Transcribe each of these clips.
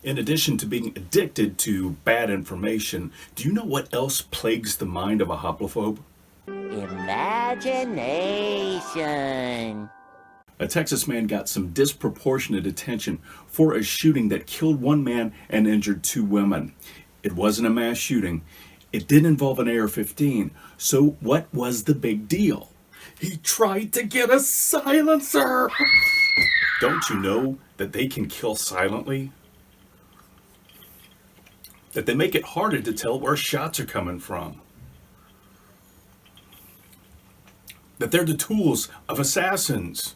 In addition to being addicted to bad information, do you know what else plagues the mind of a hoplophobe? Imagination. A Texas man got some disproportionate attention for a shooting that killed one man and injured two women. It wasn't a mass shooting. It did involve an AR-15. So what was the big deal? He tried to get a silencer! Don't you know that they can kill silently? That they make it harder to tell where shots are coming from. That they're the tools of assassins.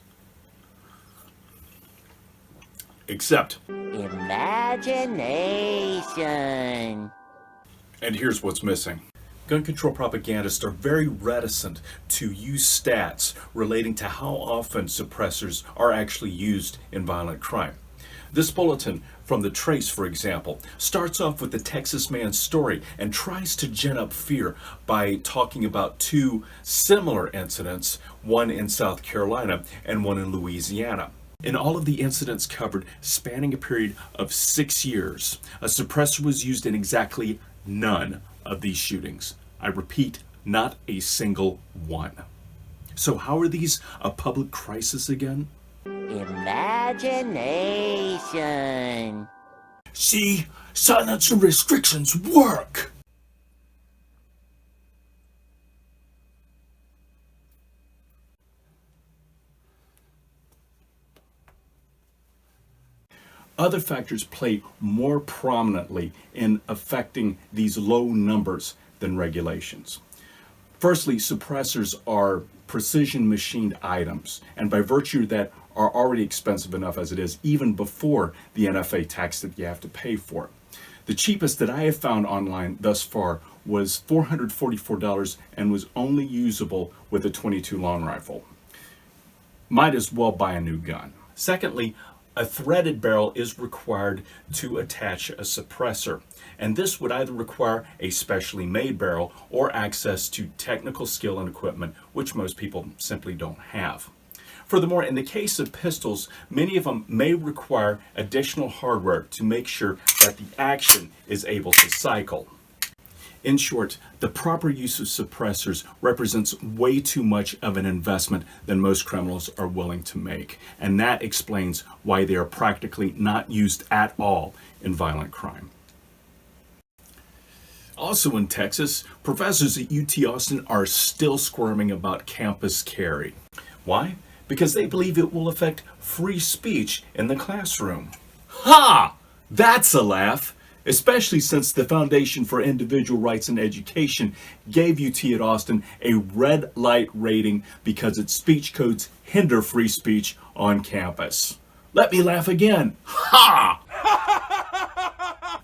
Except, Imagination. and here's what's missing. Gun control propagandists are very reticent to use stats relating to how often suppressors are actually used in violent crime. This bulletin from The Trace, for example, starts off with the Texas man's story and tries to gin up fear by talking about two similar incidents, one in South Carolina and one in Louisiana. In all of the incidents covered, spanning a period of 6 years, a suppressor was used in exactly none of these shootings. I repeat, not a single one. So how are these a public crisis again? Imagination. See, silence and restrictions work. Other factors play more prominently in affecting these low numbers than regulations. Firstly, suppressors are precision machined items, and by virtue of that are already expensive enough as it is, even before the NFA tax that you have to pay for. The cheapest that I have found online thus far was $444 and was only usable with a .22 long rifle. Might as well buy a new gun. Secondly, a threaded barrel is required to attach a suppressor, and this would either require a specially made barrel or access to technical skill and equipment, which most people simply don't have. Furthermore, in the case of pistols, many of them may require additional hardware to make sure that the action is able to cycle. In short, the proper use of suppressors represents way too much of an investment than most criminals are willing to make, and that explains why they are practically not used at all in violent crime. Also in Texas, professors at UT Austin are still squirming about campus carry. Why? Because they believe it will affect free speech in the classroom. Ha! That's a laugh! Especially since the Foundation for Individual Rights and Education gave UT at Austin a red light rating because its speech codes hinder free speech on campus. Let me laugh again. Ha!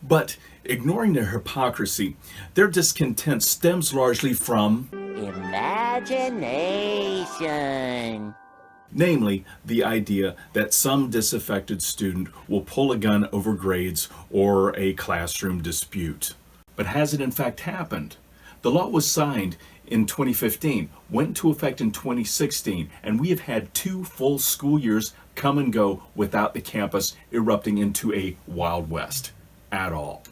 But ignoring their hypocrisy, their discontent stems largely from Imagination. namely the idea that some disaffected student will pull a gun over grades or a classroom dispute. But has it in fact happened? The law was signed in 2015, went into effect in 2016, and we have had 2 full school years come and go without the campus erupting into a Wild West at all.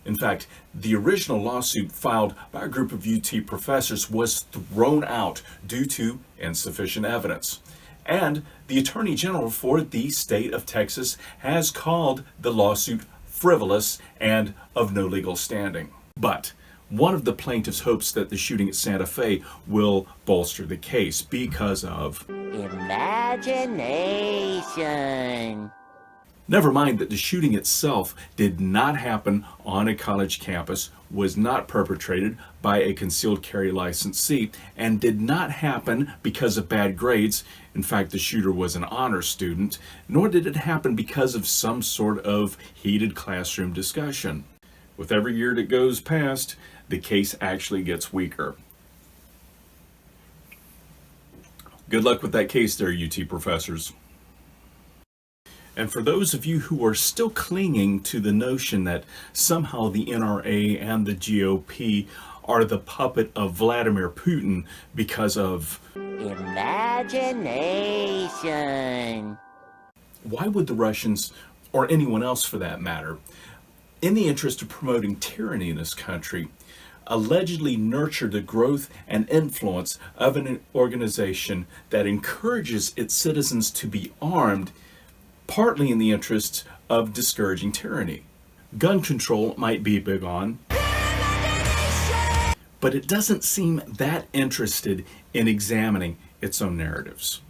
In fact, the original lawsuit filed by a group of UT professors was thrown out due to insufficient evidence. And the Attorney General for the state of Texas has called the lawsuit frivolous and of no legal standing. But one of the plaintiffs hopes that the shooting at Santa Fe will bolster the case because of Imagination. Never mind that the shooting itself did not happen on a college campus, was not perpetrated by a concealed carry licensee, and did not happen because of bad grades. In fact, the shooter was an honor student, nor did it happen because of some sort of heated classroom discussion. With every year that goes past, the case actually gets weaker. Good luck with that case there, UT professors. And for those of you who are still clinging to the notion that somehow the NRA and the GOP are the puppet of Vladimir Putin because of Imagination. why would the Russians or anyone else for that matter, in the interest of promoting tyranny in this country, allegedly nurture the growth and influence of an organization that encourages its citizens to be armed, partly in the interest of discouraging tyranny. Gun control might be big on, but it doesn't seem that interested in examining its own narratives.